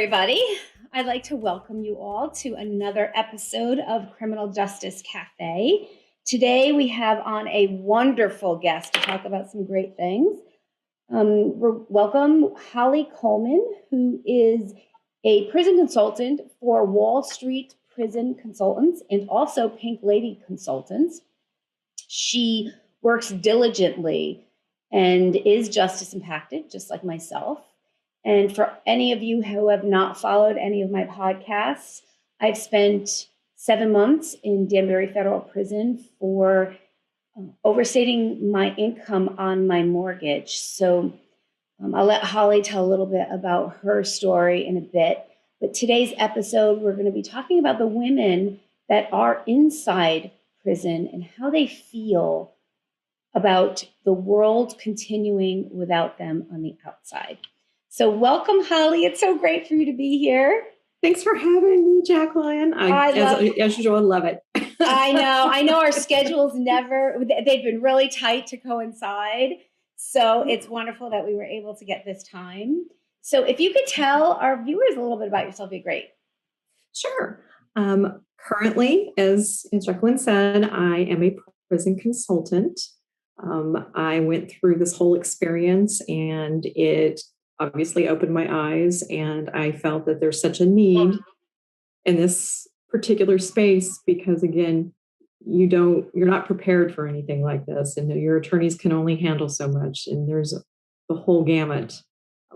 everybody. I'd like to welcome you all to another episode of Criminal Justice Cafe. Today we have on a wonderful guest to talk about some great things. Welcome Holly Coleman, who is a prison consultant for Wall Street Prison Consultants and also Pink Lady Consultants. She works diligently and is justice impacted, just like myself. And for any of you who have not followed any of my podcasts, I've spent 7 months in Danbury Federal Prison for overstating my income on my mortgage. So I'll let Holly tell a little bit about her story in a bit. But today's episode, we're going to be talking about the women that are inside prison and how they feel about the world continuing without them on the outside. So welcome, Holly. It's so great for you to be here. Thanks for having me, Jacqueline. As usual, I love it. I know our schedules they've been really tight to coincide. So it's wonderful that we were able to get this time. So if you could tell our viewers a little bit about yourself, it'd be great. Sure. Currently, as Jacqueline said, I am a prison consultant. I went through this whole experience and it obviously opened my eyes, and I felt that there's such a need in this particular space because, again, you're not prepared for anything like this, and your attorneys can only handle so much, and there's the whole gamut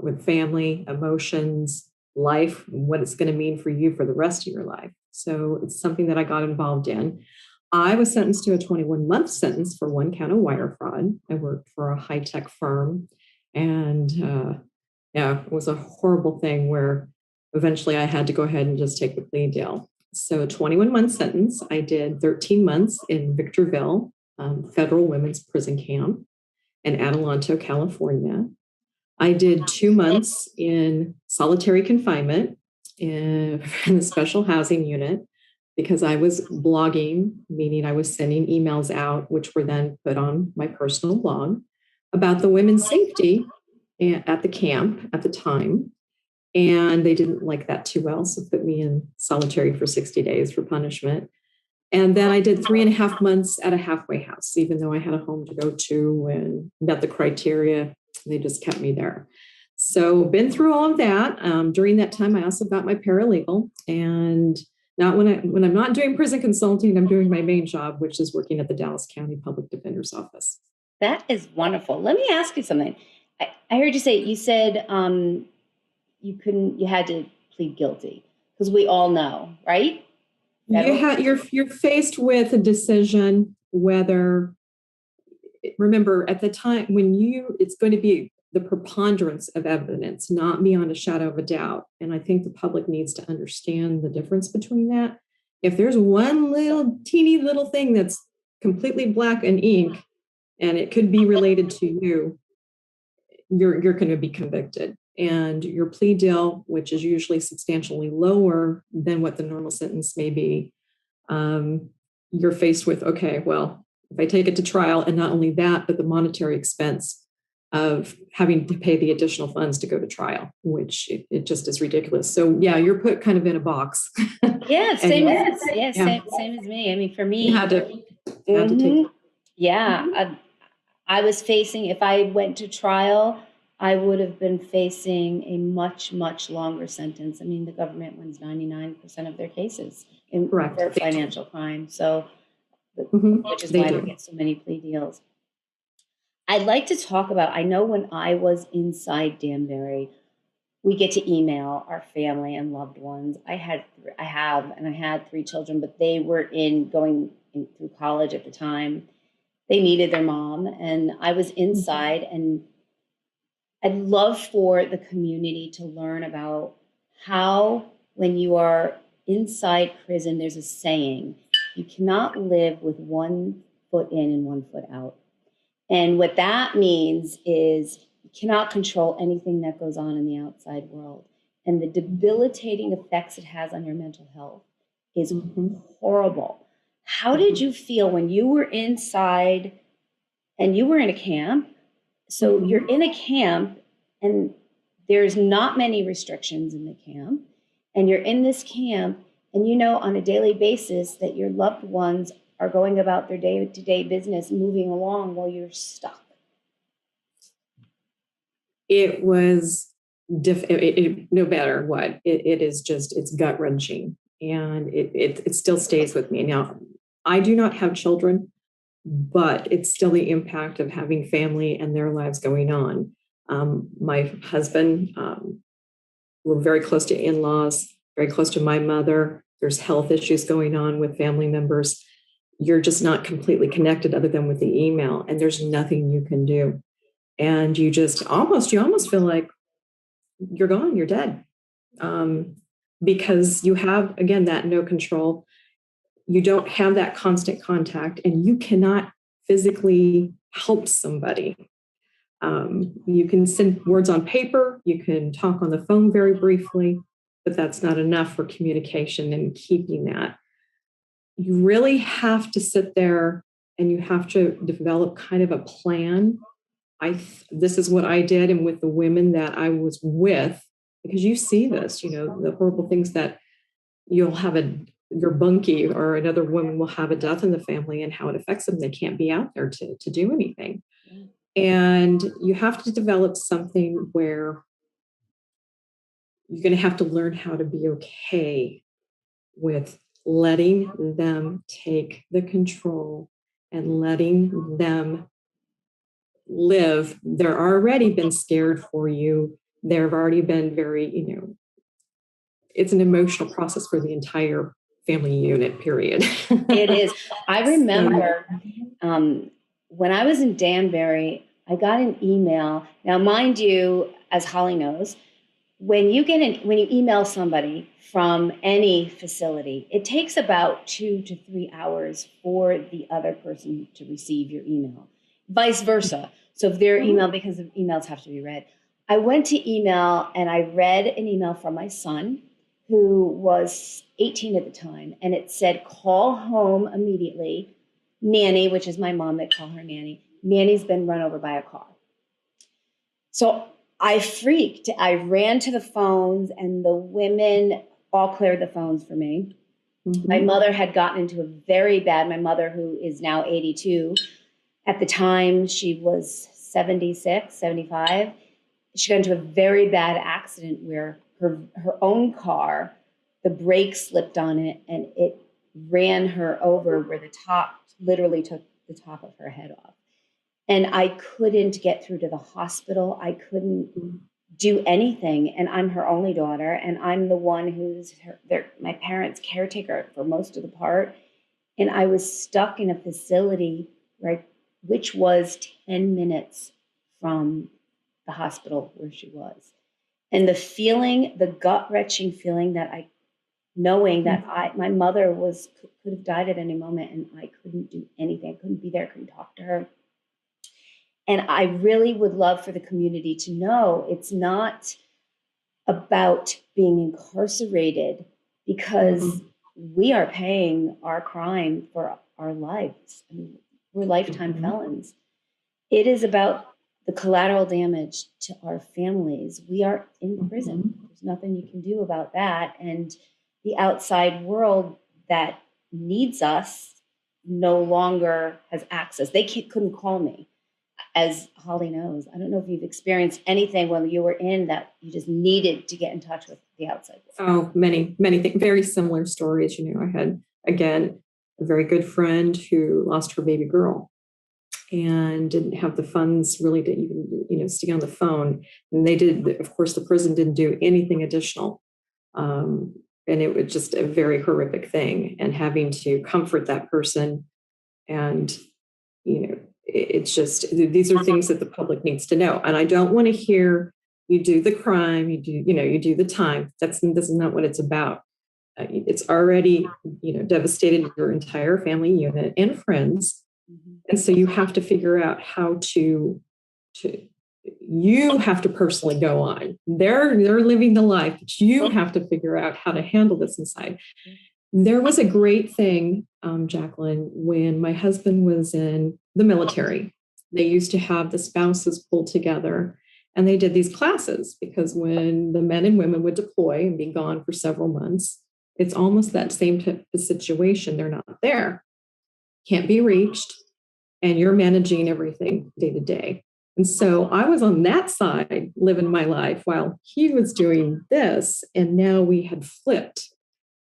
with family, emotions, life, what it's going to mean for you for the rest of your life. So it's something that I got involved in. I was sentenced to a 21-month sentence for 1 count of wire fraud. I worked for a high-tech firm, and it was a horrible thing where eventually I had to go ahead and just take the plea deal. So 21-month sentence. I did 13 months in Victorville Federal Women's Prison Camp in Adelanto, California. I did 2 months in solitary confinement in the special housing unit because I was blogging, meaning I was sending emails out, which were then put on my personal blog about the women's safety at the camp at the time. And they didn't like that too well, so put me in solitary for 60 days for punishment. And then I did 3.5 months at a halfway house, even though I had a home to go to and met the criteria. They just kept me there. So been through all of that. During that time, I also got my paralegal. And not when I'm not doing prison consulting, I'm doing my main job, which is working at the Dallas County Public Defender's Office. That is wonderful. Let me ask you something. I heard you say, you said you had to plead guilty because we all know, right? You're faced with a decision whether, remember at the time it's going to be the preponderance of evidence, not beyond a shadow of a doubt. And I think the public needs to understand the difference between that. If there's one little teeny little thing that's completely black in ink and it could be related to you, you're going to be convicted. And your plea deal, which is usually substantially lower than what the normal sentence may be, you're faced with, okay, well, if I take it to trial, and not only that, but the monetary expense of having to pay the additional funds to go to trial, which it just is ridiculous. So yeah, you're put kind of in a box. Yeah, same as me. I mean, for me, you had to take. Yeah, I was facing, if I went to trial, I would have been facing a much, much longer sentence. I mean, the government wins 99% of their cases for financial crime. So, which is why we get so many plea deals. I'd like to talk about, I know when I was inside Danbury, we get to email our family and loved ones. I had 3 children, but they were going through college at the time. They needed their mom, and I was inside, and I'd love for the community to learn about how, when you are inside prison, there's a saying, you cannot live with 1 foot in and 1 foot out. And what that means is you cannot control anything that goes on in the outside world. And the debilitating effects it has on your mental health is horrible. How did you feel when you were inside and you were in a camp? So you're in a camp and there's not many restrictions in the camp, and you're in this camp, and you know on a daily basis that your loved ones are going about their day-to-day business, moving along while you're stuck. It was no matter what, it is just, it's gut wrenching, and it still stays with me. Now, I do not have children, but it's still the impact of having family and their lives going on. My husband, we're very close to in-laws, very close to my mother. There's health issues going on with family members. You're just not completely connected other than with the email, and there's nothing you can do. And you almost feel like you're gone, you're dead. Because you have, again, that no control. You don't have that constant contact, and you cannot physically help somebody. You can send words on paper, you can talk on the phone very briefly, but that's not enough for communication and keeping that. You really have to sit there and you have to develop kind of a plan. This is what I did, and with the women that I was with, because you see this, the horrible things that you'll have your bunkie or another woman will have a death in the family and how it affects them. They can't be out there to do anything. And you have to develop something where you're going to have to learn how to be okay with letting them take the control and letting them live. They're already been scared for you. They've already been very, it's an emotional process for the entire family unit, period. It is. I remember when I was in Danbury, I got an email. Now, mind you, as Holly knows, when you email somebody from any facility, it takes about 2 to 3 hours for the other person to receive your email, vice versa. So if their email, because emails have to be read, I went to email and I read an email from my son, who was 18 at the time, and it said, call home immediately. Nanny, which is my mom, they call her Nanny. Nanny's been run over by a car. So I freaked. I ran to the phones, and the women all cleared the phones for me. Mm-hmm. My mother had gotten into my mother, who is now 82, at the time she was 76, 75. She got into a very bad accident where her own car, the brakes slipped on it, and it ran her over where the top literally took the top of her head off. And I couldn't get through to the hospital. I couldn't do anything. And I'm her only daughter, and I'm the one who's my parents' caretaker for most of the part. And I was stuck in a facility, which was 10 minutes from the hospital where she was. And the gut-wrenching feeling that knowing that my mother could have died at any moment, and I couldn't do anything. I couldn't be there, couldn't talk to her. And I really would love for the community to know it's not about being incarcerated, because we are paying our crime for our lives. I mean, we're lifetime felons. It is about the collateral damage to our families. We are in prison. There's nothing you can do about that. And the outside world that needs us no longer has access. They couldn't call me, as Holly knows. I don't know if you've experienced anything when you were in that you just needed to get in touch with the outside world. Oh, many things, very similar stories. I had, again, a very good friend who lost her baby girl and didn't have the funds really to even, stay on the phone. And of course, the prison didn't do anything additional. And it was just a very horrific thing. And having to comfort that person, and, it's just, these are things that the public needs to know. And I don't want to hear you do the crime, you do the time. This is not what it's about. It's already, devastated your entire family unit and friends. And so you have to figure out how you have to personally go on. They're living the life, but you have to figure out how to handle this inside. There was a great thing, Jacqueline, when my husband was in the military. They used to have the spouses pull together, And they did these classes because when the men and women would deploy and be gone for several months, it's almost that same type of situation. They're not there, can't be reached, and you're managing everything day to day. And so I was on that side living my life while he was doing this. And now we had flipped.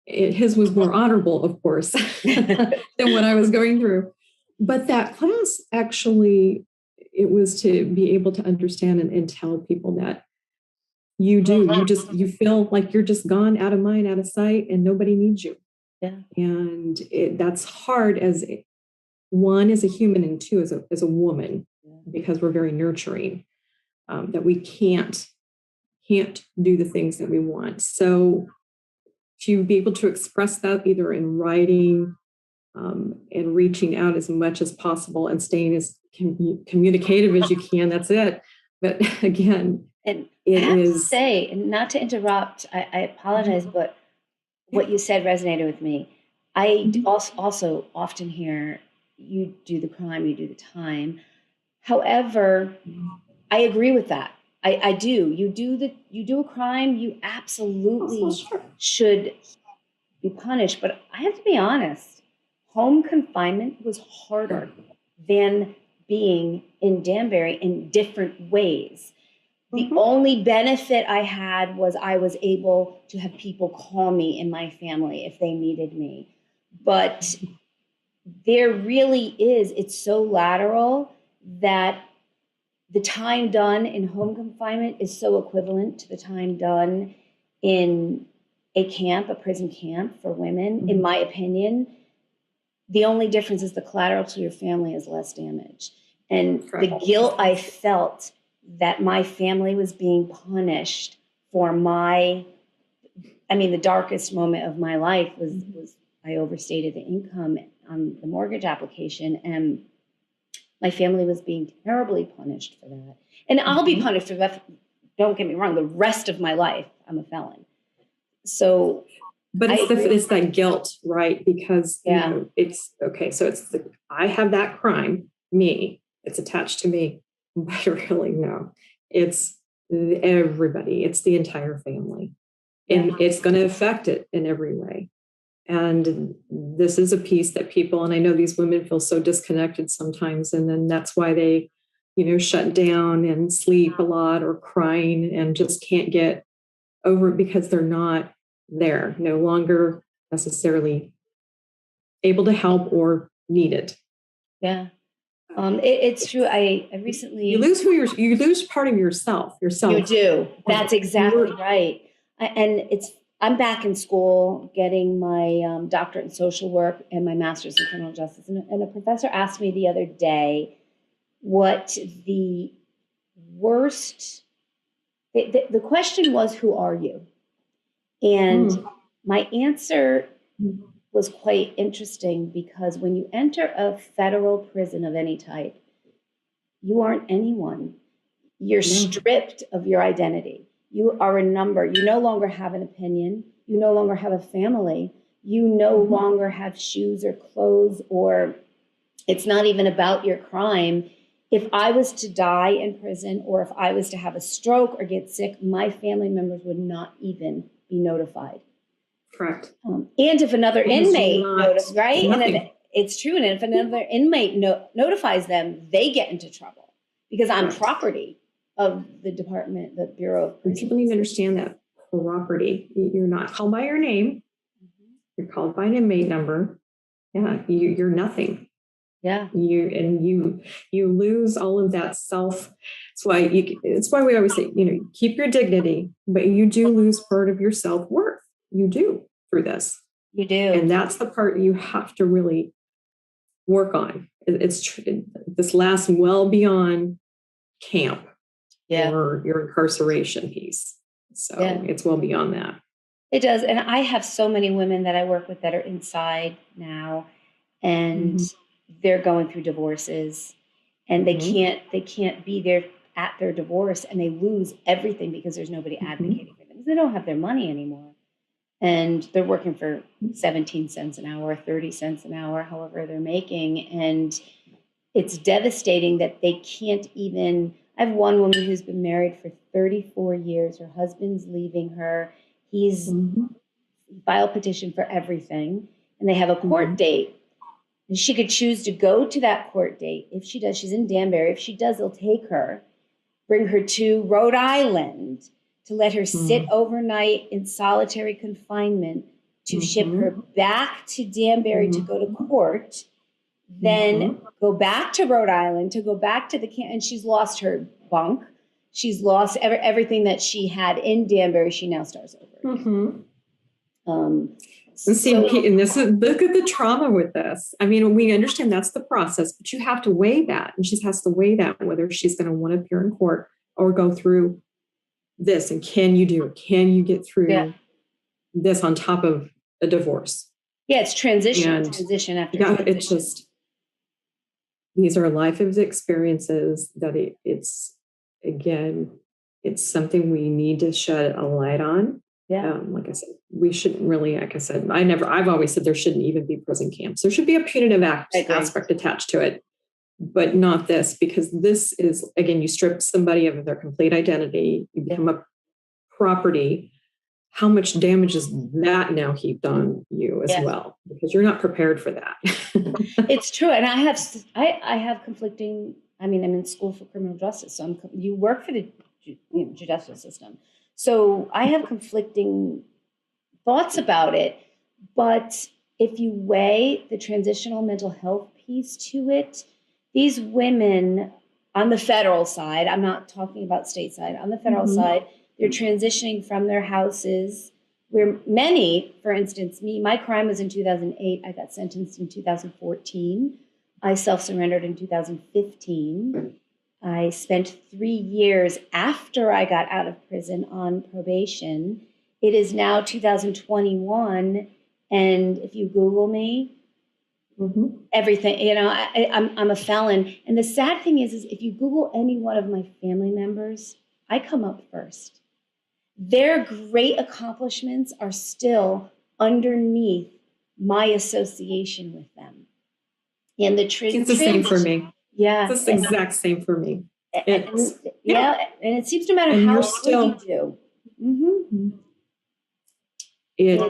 His was more honorable, of course, than what I was going through. But that class actually, it was to be able to understand and tell people that you feel like you're just gone, out of mind, out of sight, and nobody needs you. Yeah. And that's hard one, as a human, and two, as a woman, because we're very nurturing, that we can't do the things that we want. So to be able to express that either in writing, and reaching out as much as possible and staying as communicative as you can, that's it. But again, And it I have to is. say, and not to interrupt, I apologize, but what you said resonated with me. I also often hear, you do the crime, you do the time. However, I agree with that. I do. You do a crime, you absolutely Oh, sure. should be punished. But I have to be honest, home confinement was harder than being in Danbury in different ways. The only benefit I had was I was able to have people call me in my family if they needed me. But there really is, it's so lateral that the time done in home confinement is so equivalent to the time done in a camp, a prison camp for women, in my opinion. The only difference is the collateral to your family is less damage. And the guilt I felt that my family was being punished for the darkest moment of my life was I overstated the income on the mortgage application, and my family was being terribly punished for that. And I'll be punished for that. Don't get me wrong, the rest of my life, I'm a felon. So, but it's that guilt, right? Because it's okay. So I have that crime, me. It's attached to me, but really no, it's everybody. It's the entire family, and it's going to affect it in every way. And this is a piece that people, and I know these women feel so disconnected sometimes, and then that's why they, shut down and sleep a lot or crying and just can't get over it because they're not there, no longer necessarily able to help or need it. Yeah. It's true. I recently you lose part of yourself. You do. That's exactly right. I'm back in school getting my doctorate in social work and my master's in criminal justice. And a professor asked me the other day what the worst. The question was, "Who are you?" And my answer was quite interesting, because when you enter a federal prison of any type, you aren't anyone. You're stripped of your identity. You are a number. You no longer have an opinion. You no longer have a family. You no longer have shoes or clothes, or it's not even about your crime. If I was to die in prison, or if I was to have a stroke or get sick, my family members would not even be notified. Correct. And if another inmate notifies, right? And it's true. And if another inmate notifies them, they get into trouble because I'm property of the department, the Bureau of Prisons. People need to understand that property. You're not called by your name. You're called by an inmate number. Yeah, you're nothing. Yeah. You lose all of that self. It's why we always say, keep your dignity, but you do lose part of your self-worth. You do through this. You do. And that's the part you have to really work on. This lasts well beyond camp or your incarceration piece. So it's well beyond that. It does. And I have so many women that I work with that are inside now, and they're going through divorces, and they can't be there at their divorce, and they lose everything because there's nobody advocating for them. They don't have their money anymore. And they're working for 17 cents an hour, 30 cents an hour, however they're making. And it's devastating that they can't even, I have one woman who's been married for 34 years. Her husband's leaving her. He's filed petition for everything, and they have a court date. And she could choose to go to that court date. If she does, she's in Danbury. If she does, they'll take her, bring her to Rhode Island to let her sit overnight in solitary confinement, to ship her back to Danbury to go to court, then go back to Rhode Island, to go back to the camp. And she's lost her bunk. She's lost everything that she had in Danbury. She now starts over. And see, and this is, look at the trauma with this. I mean, we understand that's the process, but you have to weigh that. And she has to weigh that, whether she's going to want to appear in court or go through this. And can you do it? Can you get through this on top of a divorce? Yeah, it's transition after transition. It's just, these are life experiences that it's, again, it's something we need to shed a light on. Yeah. Like I said, we shouldn't really, like I said, I've always said there shouldn't even be prison camps. There should be a punitive aspect attached to it, but not this, because this is, again, you strip somebody of their complete identity, you become a property. How much damage is that now heaped on you as well? Because you're not prepared for that. It's true. And I have conflicting, I'm in school for criminal justice. So you work for the judicial system. So I have conflicting thoughts about it, but if you weigh the transitional mental health piece to it, these women on the federal side, I'm not talking about state side, on the federal side, they're transitioning from their houses where many, for instance, my crime was in 2008. I got sentenced in 2014. I self-surrendered in 2015. I spent 3 years after I got out of prison on probation. It is now 2021, and if you Google me, everything, I'm a felon. And the sad thing is if you Google any one of my family members, I come up first. Their great accomplishments are still underneath my association with them. And it's the same for me. Yeah. It's the exact same for me. And it seems no matter how good you do. It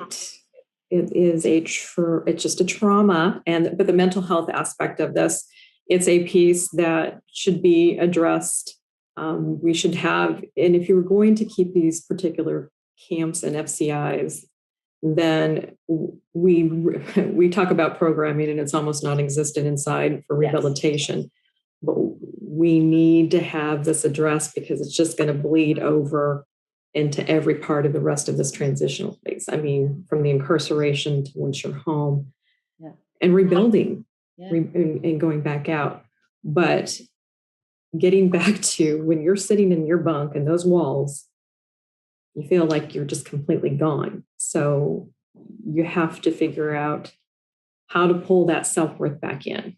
is it's just a trauma, but the mental health aspect of this, it's a piece that should be addressed. We should have, and if you were going to keep these particular camps and FCIs, then we talk about programming and it's almost non-existent inside for rehabilitation. But we need to have this addressed because it's just going to bleed over into every part of the rest of this transitional phase. From the incarceration to once you're home and rebuilding and going back out. But getting back to when you're sitting in your bunk and those walls, you feel like you're just completely gone. So you have to figure out how to pull that self-worth back in.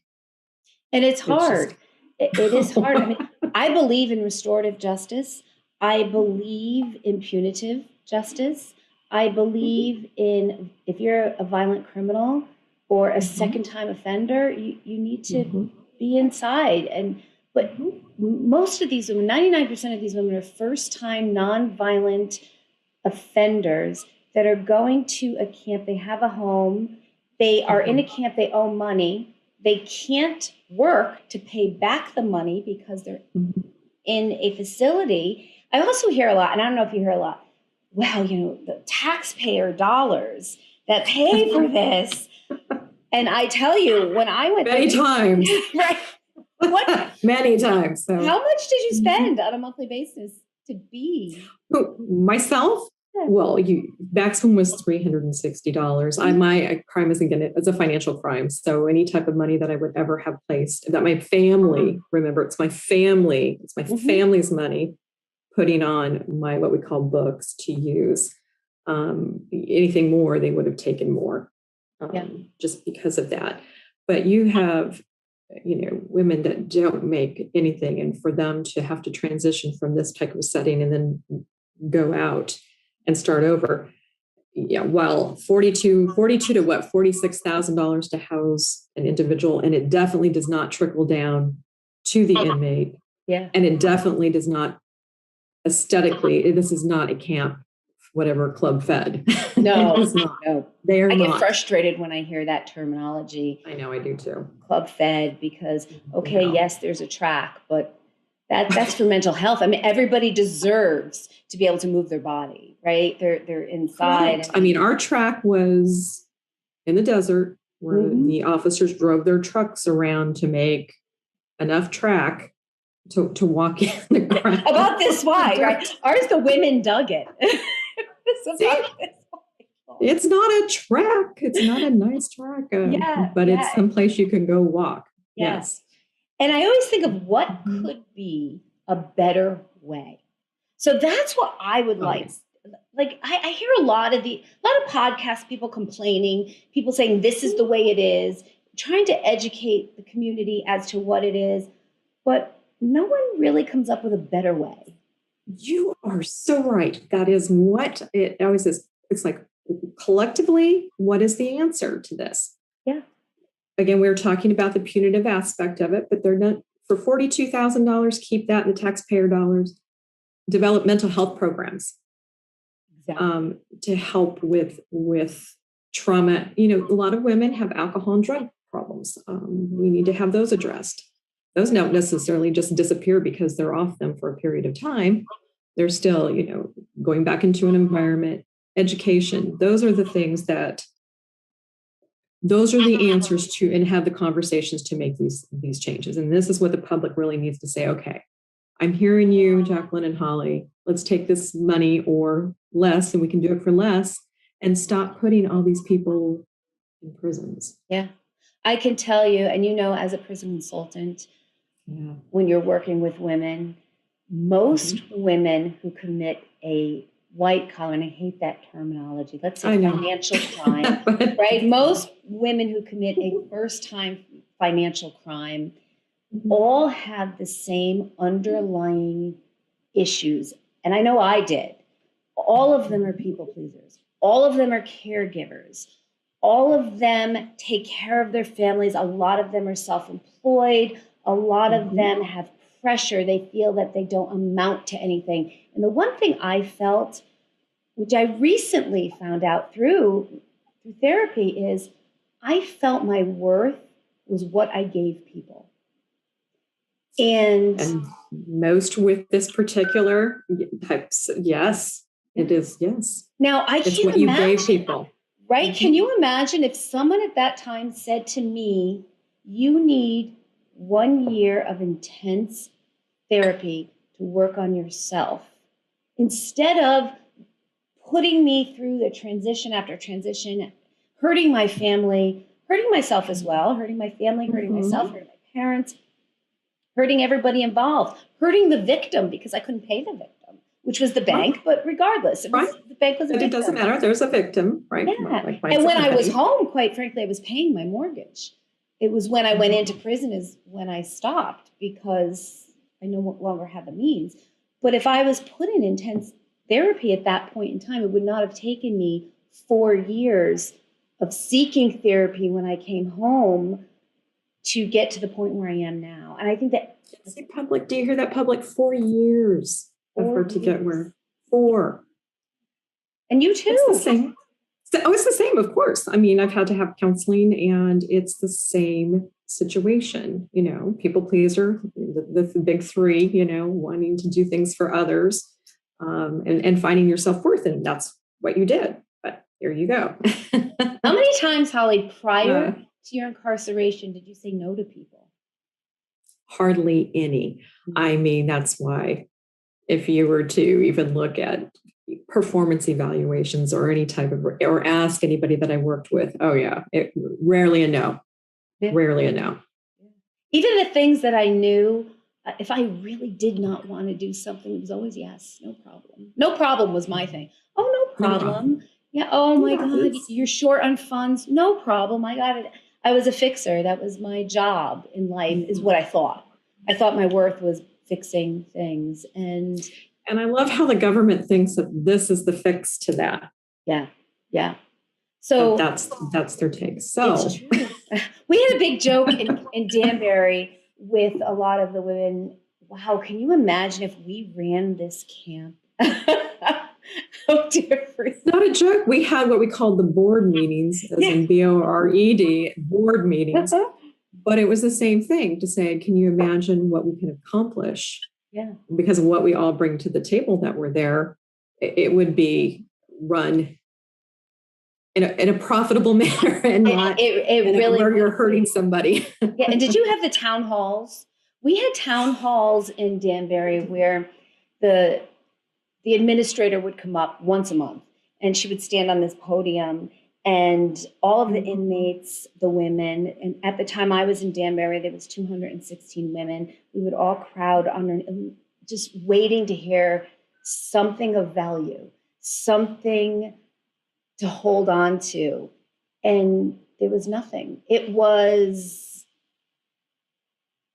And it's hard. It is hard. I believe in restorative justice. I believe in punitive justice. I believe in, if you're a violent criminal or a second-time offender, you need to be inside. But most of these women, 99% of these women are first-time non-violent offenders that are going to a camp. They have a home. They are in a camp. They owe money. They can't work to pay back the money because they're in a facility. I also hear a lot, and I don't know if you hear a lot, well, the taxpayer dollars that pay for this. And I tell you, when I went many times, right? What? Many times. So. How much did you spend on a monthly basis to be? Myself? Yeah. Well, maximum was $360. My crime it's a financial crime. So any type of money that I would ever have placed, that my family, remember, it's my family's money, putting on what we call books to use. Anything more, they would have taken more just because of that. But you have, women that don't make anything, and for them to have to transition from this type of setting and then go out and start over. Well, $42 to what? $46,000 to house an individual. And it definitely does not trickle down to the inmate. Yeah. And it definitely does not aesthetically, this is not a camp, whatever, Club Fed. No, It is not. no. They are I get not. frustrated when I hear that terminology, I know, I do too. Club Fed, because, okay, Yeah. yes, there's a track, but that's for mental health. I mean, everybody deserves to be able to move their body, right? They're inside. Correct. I mean, our track was in the desert where the officers drove their trucks around to make enough track to walk in the ground. About this wide, right? Ours, the women dug it. It's not a track. It's not a nice track, but it's someplace you can go walk. Yes. And I always think of what could be a better way. So that's what I would like. Like I hear a lot of podcasts, people complaining, people saying this is the way it is, trying to educate the community as to what it is, but no one really comes up with a better way. You are so right. That is what it always is. It's like, collectively, what is the answer to this? Yeah. Again, we were talking about the punitive aspect of it, but they're not, for $42,000, keep that in the taxpayer dollars, develop mental health programs. Exactly. To help with trauma. You know, a lot of women have alcohol and drug problems. We need to have those addressed. Those don't necessarily just disappear because they're off them for a period of time. They're still, you know, going back into an environment, education. Those are the things those are the answers to, and have the conversations to make these changes. And this is what the public really needs to say, okay, I'm hearing you, Jacqueline and Holly, let's take this money or less, and we can do it for less, and stop putting all these people in prisons. Yeah. I can tell you, and you know, as a prison consultant, when you're working with women, most women who commit a white collar, and I hate that terminology, let's say financial crime, right? Most women who commit a first-time financial crime all have the same underlying issues. And I know I did. All of them are people pleasers. All of them are caregivers. All of them take care of their families. A lot of them are self-employed. A lot of them have pressure. They feel that they don't amount to anything. And the one thing I felt, which I recently found out through therapy, is I felt my worth was what I gave people. And most with this particular types, yes, it is. Yes. Now I it's can't what you imagine, gave people, right? Can you imagine if someone at that time said to me, "You need 1 year of intense therapy to work on yourself," instead of putting me through the transition after transition, hurting my family, hurting myself as well, hurting my family, hurting myself, hurting my parents, hurting everybody involved, hurting the victim because I couldn't pay the victim, which was the bank. But regardless, the bank was a victim. It doesn't matter. There's a victim, right? Yeah. And when I was home, quite frankly, I was paying my mortgage. It was when I went into prison is when I stopped because I no longer had the means. But if I was put in intense therapy at that point in time, it would not have taken me 4 years of seeking therapy when I came home to get to the point where I am now. And I think that public, do you hear that, public? 4 years of her to get where 4. And you too. It's the same. It's the same, of course. I mean, I've had to have counseling, and it's the same situation. You know, people pleaser, the big 3. You know, wanting to do things for others, and finding your self-worth, and that's what you did. But here you go. How many times, Holly, prior to your incarceration, did you say no to people? Hardly any. I mean, that's why if you were to even look at performance evaluations or any type of, or ask anybody that I worked with, rarely a no. Yeah. Rarely a no. Even the things that I knew, if I really did not want to do something, it was always yes, no problem. No problem was my thing. Oh, no problem. Yeah. Oh my God, you're short on funds. No problem. I got it. I was a fixer. That was my job in life, is what I thought. I thought my worth was fixing things. And I love how the government thinks that this is the fix to that. Yeah. Yeah. So that's their take. So it's true. We had a big joke in Danbury with a lot of the women wow, can you imagine if we ran this camp? How different. It's not a joke. We had what we called the board meetings, as in BORED, board meetings. But it was the same thing to say, can you imagine what we can accomplish? Yeah. Because of what we all bring to the table that we're there, it would be run in a profitable manner and not where you're hurting somebody. Yeah. And did you have the town halls? We had town halls in Danbury where the administrator would come up once a month and she would stand on this podium, and all of the inmates, the women, and at the time I was in Danbury, there was 216 women. We would all crowd under, just waiting to hear something of value, something to hold on to. And there was nothing. It was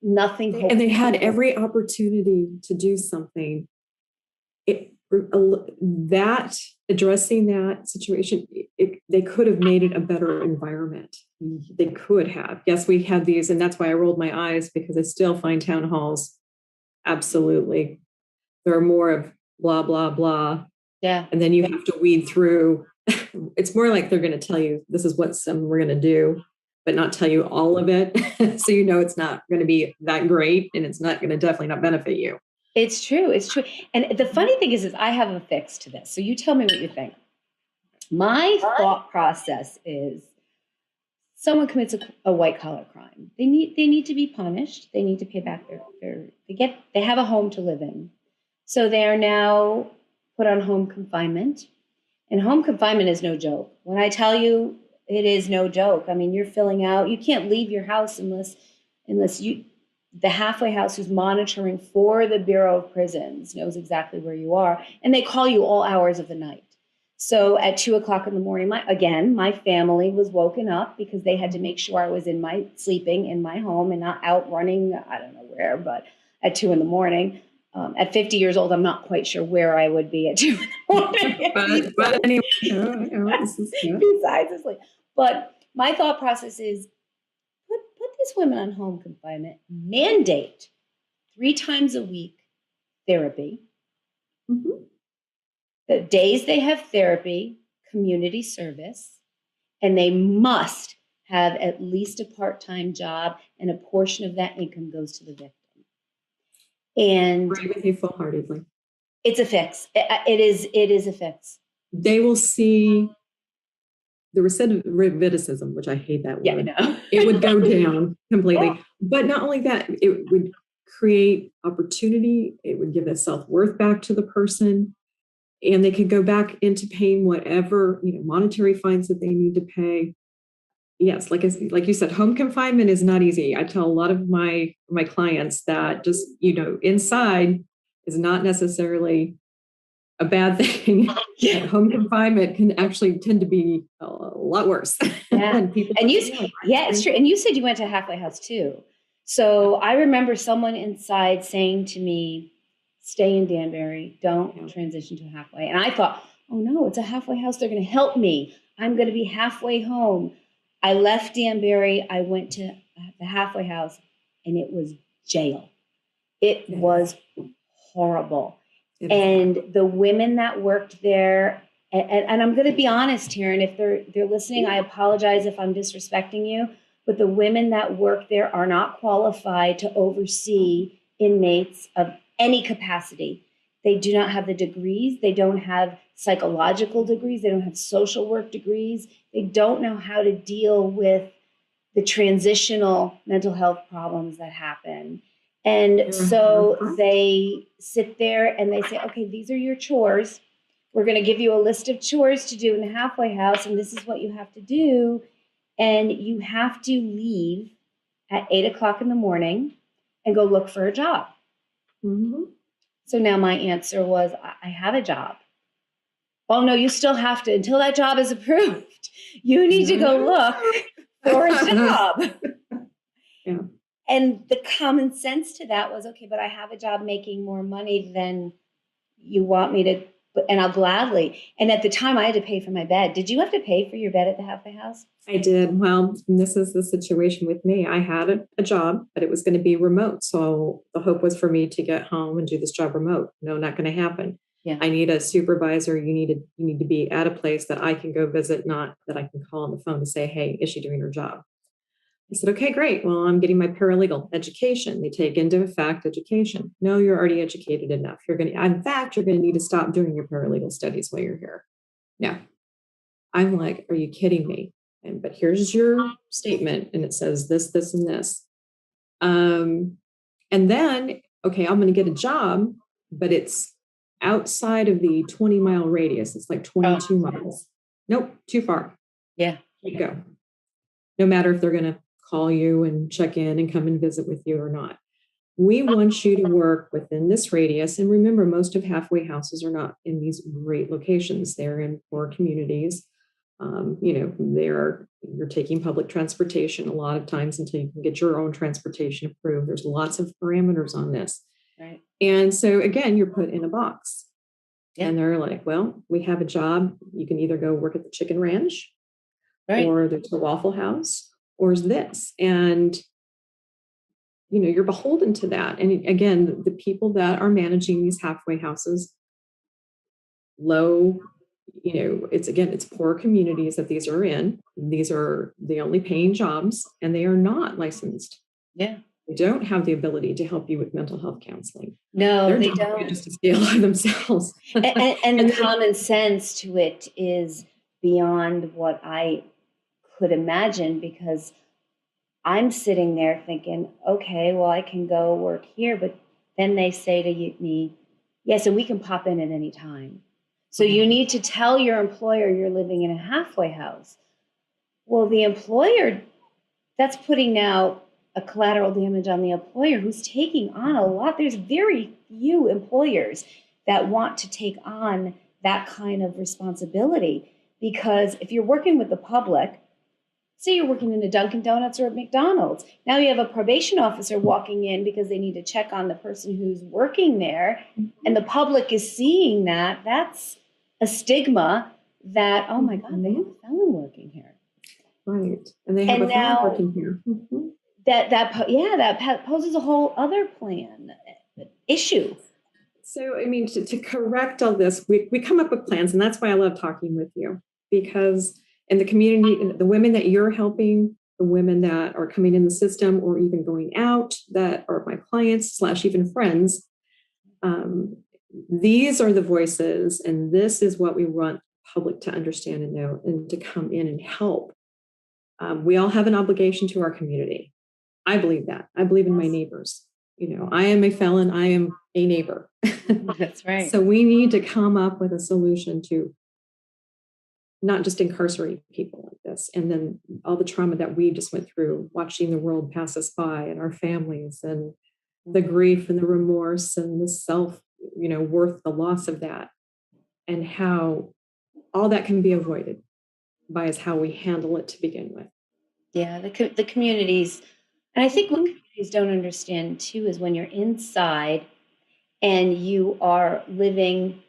nothing. And they had every opportunity to do something. Addressing that situation, they could have made it a better environment. They could have. Yes, we had these, and that's why I rolled my eyes, because I still find town halls, absolutely, there are more of blah, blah, blah. Yeah. And then you have to weed through. It's more like they're going to tell you, this is what we're going to do, but not tell you all of it. So you know it's not going to be that great, and it's not going to definitely not benefit you. It's true. It's true. And the funny thing is I have a fix to this. So you tell me what you think. My thought process is someone commits a white collar crime. They need to be punished. They need to pay back they have a home to live in. So they are now put on home confinement. And home confinement is no joke. When I tell you it is no joke, I mean, you're filling out, you can't leave your house unless the halfway house who's monitoring for the Bureau of Prisons knows exactly where you are. And they call you all hours of the night. So at 2:00 in the morning, my family was woken up because they had to make sure I was sleeping in my home and not out running, I don't know where, but at 2 a.m. At 50 years old, I'm not quite sure where I would be at 2 a.m. but anyway, besides sleep. But my thought process is, put these women on home confinement, mandate 3 times a week therapy. Mm-hmm. The days they have therapy, community service, and they must have at least a part-time job, and a portion of that income goes to the victim. And I agree with you full-heartedly. It's a fix. It is a fix. They will see the recidivism, which I hate that word. Yeah, I know. It would go down completely. Oh. But not only that, it would create opportunity. It would give that self-worth back to the person. And they could go back into paying whatever, monetary fines that they need to pay. Yes, like you said, home confinement is not easy. I tell a lot of my clients that just, inside is not necessarily a bad thing. Yeah. Home confinement can actually tend to be a lot worse. Yeah. And it's true. And you said you went to a halfway house too. So I remember someone inside saying to me, stay in Danbury, don't transition to halfway. And I thought, oh no, it's a halfway house. They're going to help me. I'm going to be halfway home. I left Danbury. I went to the halfway house, and it was jail. It was horrible. And the women that worked there, and I'm going to be honest here, and if they're listening, I apologize if I'm disrespecting you, but the women that work there are not qualified to oversee inmates of any capacity. They do not have the degrees. They don't have psychological degrees. They don't have social work degrees. They don't know how to deal with the transitional mental health problems that happen. And so they sit there and they say, okay, these are your chores. We're going to give you a list of chores to do in the halfway house, and this is what you have to do. And you have to leave at 8:00 in the morning and go look for a job. Mm-hmm. So now my answer was, I have a job. Oh, no, you still have to, until that job is approved, you need to go look for a job. Yeah. And the common sense to that was, okay, but I have a job making more money than you want me to and I'll gladly. And at the time, I had to pay for my bed. Did you have to pay for your bed at the halfway house? I did. Well, this is the situation with me. I had a job, but it was going to be remote. So the hope was for me to get home and do this job remote. No, not going to happen. Yeah. I need a supervisor. You need to be at a place that I can go visit, not that I can call on the phone to say, hey, is she doing her job? I said, okay, great. Well, I'm getting my paralegal education. They take into effect education. No, you're already educated enough. In fact, you're going to need to stop doing your paralegal studies while you're here. Yeah. I'm like, are you kidding me? But here's your statement. And it says this, this, and this. And then, okay, I'm going to get a job, but it's outside of the 20-mile radius. It's like 22 miles. Nope, too far. Yeah. You go. No matter if they're going to call you and check in and come and visit with you or not. We want you to work within this radius. And remember, most of halfway houses are not in these great locations. They're in poor communities. You're taking public transportation a lot of times until you can get your own transportation approved. There's lots of parameters on this. Right. And so again, you're put in a box. Yeah. And they're like, well, we have a job. You can either go work at the Chicken Ranch, right, or there's the Waffle House, or is this. And you're beholden to that. And again, the people that are managing these halfway houses, it's poor communities that these are in. These are the only paying jobs, and they are not licensed. Yeah. They don't have the ability to help you with mental health counseling. No, they don't. Just to stay alive themselves. and the common sense to it is beyond what I could imagine, because I'm sitting there thinking, okay, well, I can go work here, but then they say to me, yes, and we can pop in at any time. So you need to tell your employer you're living in a halfway house. Well, the employer, that's putting now a collateral damage on the employer, who's taking on a lot. There's very few employers that want to take on that kind of responsibility, because if you're working with the public, say you're working in a Dunkin' Donuts or a McDonald's, now you have a probation officer walking in because they need to check on the person who's working there, and the public is seeing that. That's a stigma that, oh my God, they have a felon working here. Right. And they have a felon working here. Mm-hmm. That poses a whole other issue. So, I mean, to correct all this, we come up with plans, and that's why I love talking with you, because in the community, the women that you're helping, the women that are coming in the system or even going out that are my clients / even friends, these are the voices, and this is what we want the public to understand and know, and to come in and help. We all have an obligation to our community. I believe that. I believe in my neighbors. I am a felon. I am a neighbor. That's right. So we need to come up with a solution to not just incarcerate people like this. And then all the trauma that we just went through, watching the world pass us by, and our families, and the grief and the remorse and the self, worth, the loss of that, and how all that can be avoided by is how we handle it to begin with. Yeah, the communities. And I think what communities don't understand too is when you're inside and you are living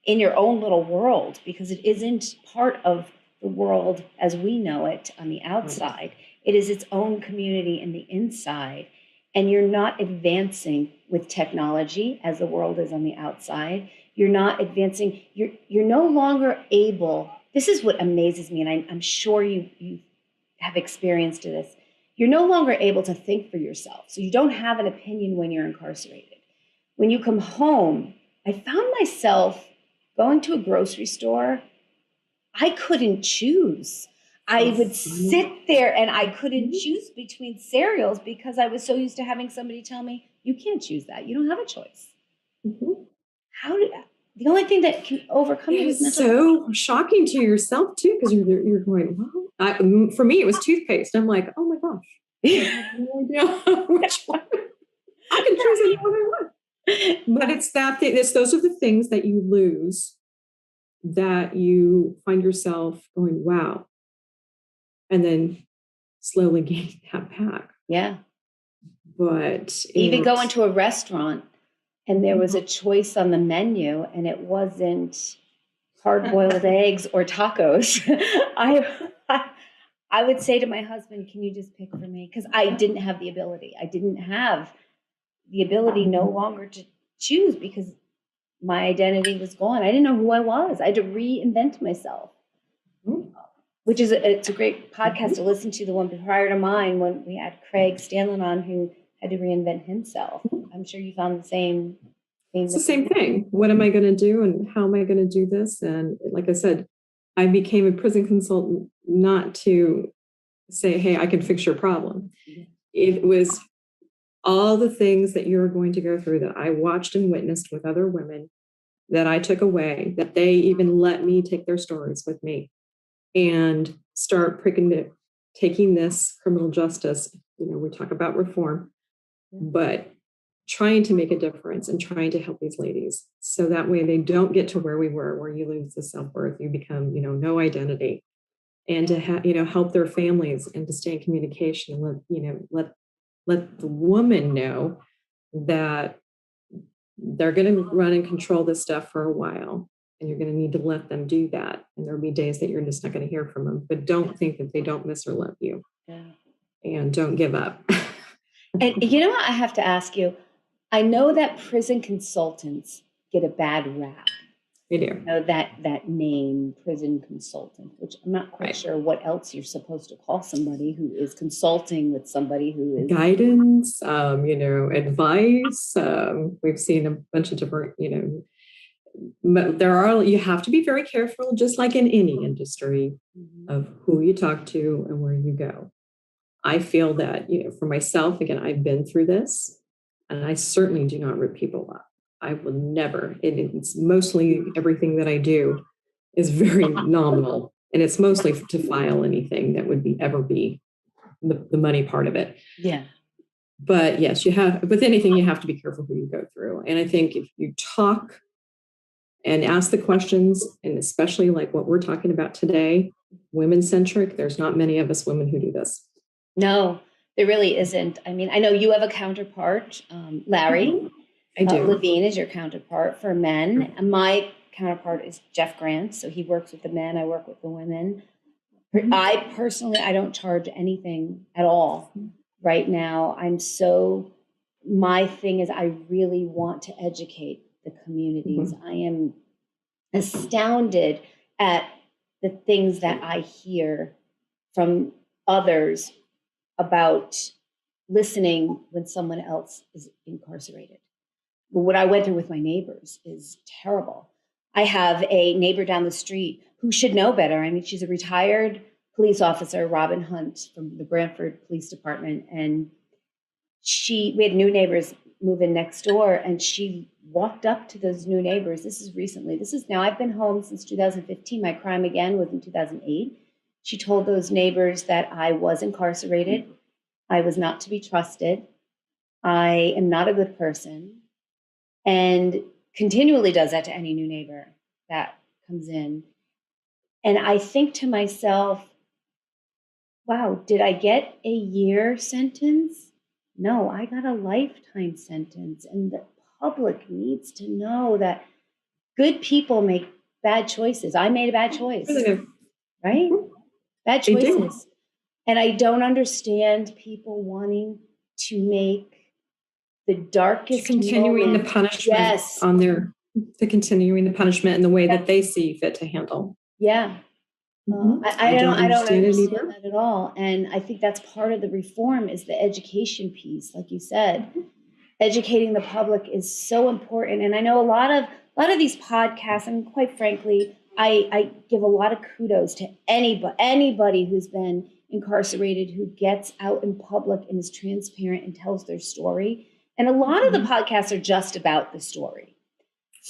in your own little world, because it isn't part of the world as we know it on the outside. It is its own community in the inside. And you're not advancing with technology as the world is on the outside. You're not advancing. You're no longer able. This is what amazes me, and I'm sure you have experienced this. You're no longer able to think for yourself. So you don't have an opinion when you're incarcerated. When you come home, I found myself going to a grocery store. I couldn't choose. I would sit there and I couldn't choose between cereals because I was so used to having somebody tell me, you can't choose that. You don't have a choice. Mm-hmm. The only thing that can overcome it is mental so shocking to yourself too, because you're going, well, for me, it was toothpaste. I'm like, oh my gosh. I have no idea which one. I can choose any one I want. But it's those are the things that you lose, that you find yourself going, wow. And then slowly gain that back. Yeah. But even go into a restaurant and there was a choice on the menu, and it wasn't hard-boiled eggs or tacos, I would say to my husband, can you just pick for me? Because I didn't have the ability. I didn't have the ability no longer to choose because my identity was gone. I didn't know who I was. I had to reinvent myself, which is it's a great podcast to listen to, the one prior to mine when we had Craig Stanlin on, who had to reinvent himself. I'm sure you found the same thing. It's the same thing. What am I going to do and how am I going to do this? And like I said, I became a prison consultant not to say, hey, I can fix your problem. It was all the things that you're going to go through that I watched and witnessed with other women that I took away, that they even let me take their stories with me and start taking this criminal justice. We talk about reform, but trying to make a difference and trying to help these ladies so that way they don't get to where we were, where you lose the self-worth, you become, no identity, and to help their families and to stay in communication and let the woman know that they're going to run and control this stuff for a while, and you're going to need to let them do that. And there'll be days that you're just not going to hear from them, but don't think that they don't miss or love you. Yeah. And don't give up. And you know what I have to ask you? I know that prison consultants get a bad rap. They do. That name, prison consultant, which I'm not quite sure what else you're supposed to call somebody who is consulting with somebody who is guidance, advice. We've seen a bunch of different, but you have to be very careful, just like in any industry, of who you talk to and where you go. I feel that, for myself, again, I've been through this, and I certainly do not rip people up. I will never. It's mostly everything that I do is very nominal, and it's mostly to file anything that would ever be the money part of it. Yeah. But yes, with anything, you have to be careful who you go through. And I think if you talk and ask the questions, and especially like what we're talking about today, women-centric, there's not many of us women who do this. No, there really isn't. I mean, I know you have a counterpart, Larry. I do. Levine is your counterpart for men. And my counterpart is Jeff Grant. So he works with the men. I work with the women. I personally, I don't charge anything at all right now. My thing is I really want to educate the communities. I am astounded at the things that I hear from others about listening when someone else is incarcerated. What I went through with my neighbors is terrible. I have a neighbor down the street who should know better. I mean, she's a retired police officer, Robin Hunt from the Brantford Police Department. And we had new neighbors move in next door, and she walked up to those new neighbors. This is recently. I've been home since 2015. My crime again was in 2008. She told those neighbors that I was incarcerated. I was not to be trusted. I am not a good person. And continually does that to any new neighbor that comes in. And I think to myself, wow, did I get a year sentence? No, I got a lifetime sentence. And the public needs to know that good people make bad choices. I made a bad choice, right? Bad choices. And I don't understand people wanting to make the darkest continuing moment. The punishment on the continuing the punishment in the way that they see fit to handle. Yeah. I don't understand that at all. And I think that's part of the reform is the education piece. Like you said, educating the public is so important. And I know a lot of these podcasts, and quite frankly, I give a lot of kudos to anybody who's been incarcerated, who gets out in public and is transparent and tells their story. And a lot of the podcasts are just about the story.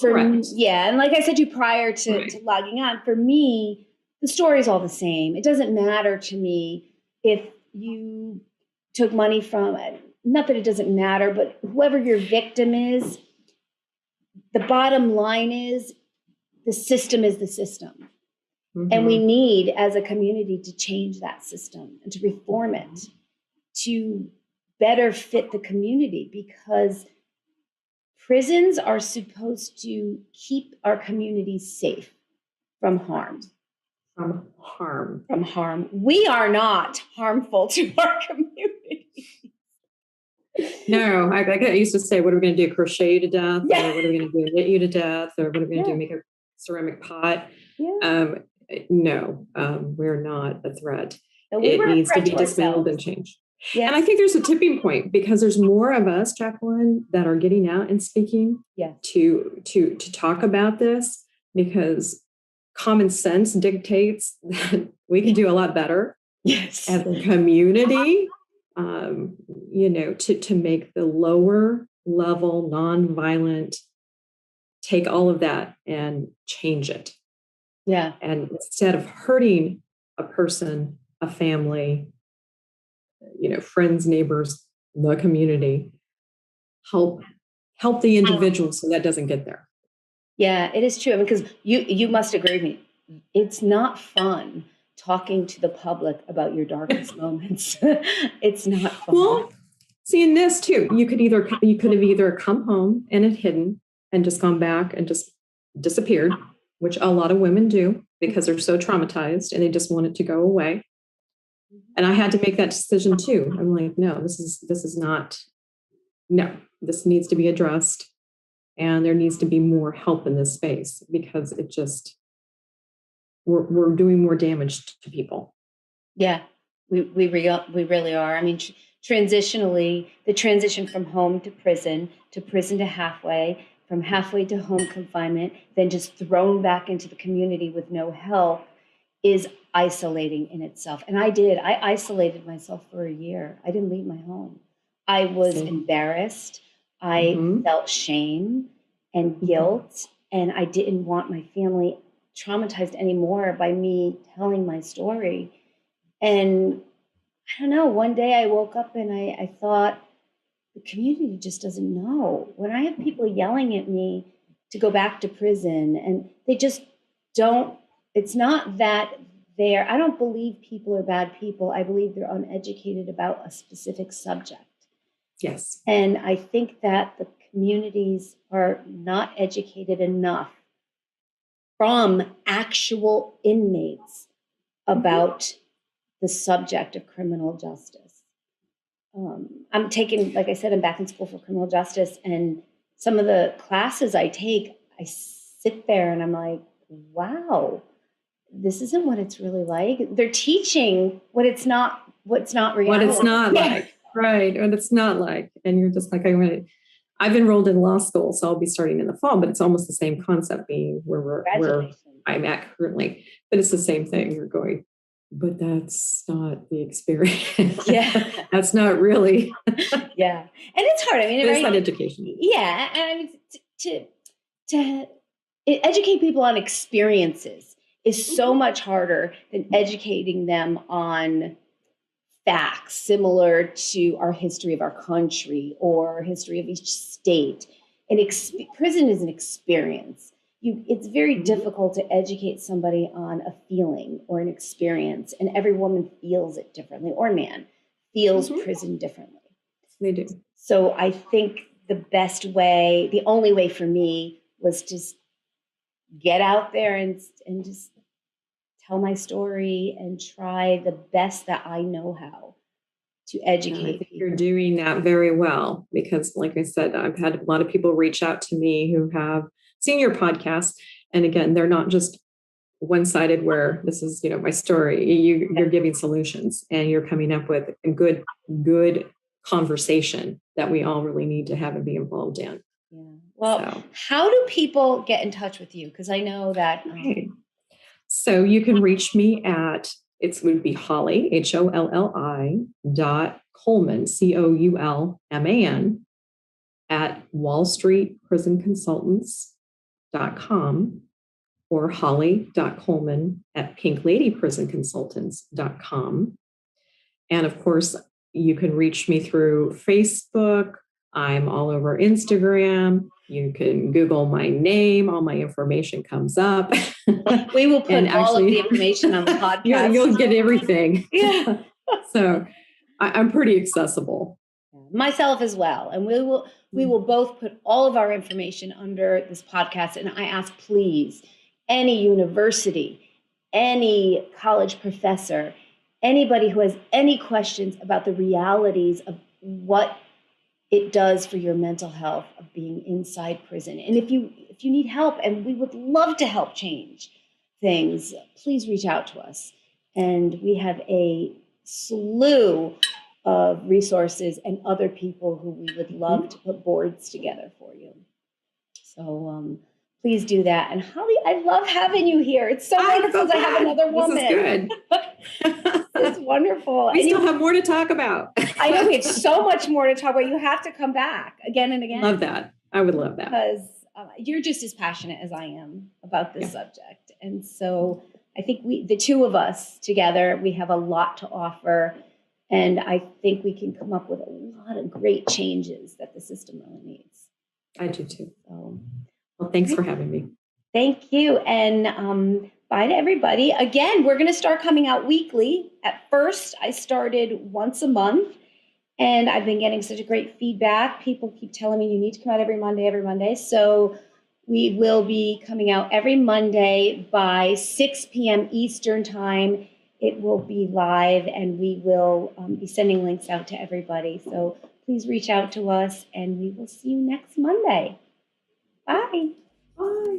And like I said to you prior to logging on, for me, the story is all the same. It doesn't matter to me if you took money from it. Not that it doesn't matter, but whoever your victim is, the bottom line is the system is the system. And we need, as a community, to change that system and to reform it to better fit the community, because prisons are supposed to keep our communities safe from harm. From harm. From harm. We are not harmful to our community. No, I used to say, what are we going to do? Crochet you to death? Yeah. Or what are we going to do? Knit you to death? Or what are we going to Yeah. do? Make a ceramic pot? Yeah. No, we're not a threat. So we It were a needs to threat be to dismantled and ourselves. changed. Yeah. And I think there's a tipping point because there's more of us, Jacqueline, that are getting out and speaking Yeah. to talk about this, because common sense dictates that we can do a lot better Yes. as a community, to make the lower level nonviolent, take all of that and change it. Yeah. And instead of hurting a person, a family, friends, neighbors, the community, help the individual so that doesn't get there. Yeah, it is true. Because you must agree with me. It's not fun talking to the public about your darkest moments. It's not fun. Well, see, in this too, you could have either come home and had hidden and just gone back and just disappeared, which a lot of women do because they're so traumatized and they just want it to go away. And I had to make that decision too. I'm like, no, this is not, no, this needs to be addressed. And there needs to be more help in this space because it just, we're doing more damage to people. Yeah, we really are. I mean, transitionally, the transition from home to prison to halfway, from halfway to home confinement, then just thrown back into the community with no help is isolating in itself. And I isolated myself for a year. I didn't leave my home. I was embarrassed. I felt shame and guilt, and I didn't want my family traumatized anymore by me telling my story. And I don't know, one day I woke up and I thought, the community just doesn't know. When I have people yelling at me to go back to prison, and they just don't, it's not that I don't believe people are bad people. I believe they're uneducated about a specific subject. Yes. And I think that the communities are not educated enough from actual inmates about the subject of criminal justice. I'm taking, like I said, I'm back in school for criminal justice, and some of the classes I take, I sit there and I'm like, wow, this isn't what it's really like. They're teaching what's not reality. What it's not like, right? What it's not like. And you're just like, I've enrolled in law school, so I'll be starting in the fall, but it's almost the same concept being where I'm at currently. But it's the same thing. You're going, but that's not the experience. Yeah. That's not really. Yeah. And it's hard. I mean, it's not education. Yeah. And I mean, to educate people on experiences is so much harder than educating them on facts similar to our history of our country or history of each state. Prison is an experience. It's very difficult to educate somebody on a feeling or an experience, and every woman feels it differently, or man feels prison differently. They do. So I think the only way for me was to get out there and just tell my story and try the best that I know how to educate people. You're doing that very well because, like I said, I've had a lot of people reach out to me who have seen your podcast. And again, they're not just one-sided where this is, my story. You're giving solutions and you're coming up with a good conversation that we all really need to have and be involved in. Yeah. Well, how do people get in touch with you? Because I know that. So you can reach me at, it would be Holly, HOLLI .Coleman, COULMAN at wallstreetprisonconsultants.com or holly.coleman at pinkladyprisonconsultants.com. And of course, you can reach me through Facebook. I'm all over Instagram. You can Google my name. All my information comes up. We will put all of the information on the podcast. You'll get everything. Yeah. So I'm pretty accessible. Myself as well. And We will both put all of our information under this podcast. And I ask, please, any university, any college professor, anybody who has any questions about the realities of what it does for your mental health of being inside prison. And if you need help, and we would love to help change things, please reach out to us. And we have a slew of resources and other people who we would love to put boards together for you. So please do that. And Holly, I love having you here. It's so wonderful to have another woman. This is good. It's wonderful. We still have more to talk about. I know we have so much more to talk about. You have to come back again and again. Love that. I would love that. Because you're just as passionate as I am about this subject. And so I think the two of us together, we have a lot to offer. And I think we can come up with a lot of great changes that the system really needs. I do too. So, well, thanks for having me. Thank you. And bye to everybody. Again, we're going to start coming out weekly. At first, I started once a month. And I've been getting such a great feedback. People keep telling me you need to come out every Monday. So we will be coming out every Monday by 6 p.m. Eastern time. It will be live, and we will be sending links out to everybody. So please reach out to us, and we will see you next Monday. Bye. Bye.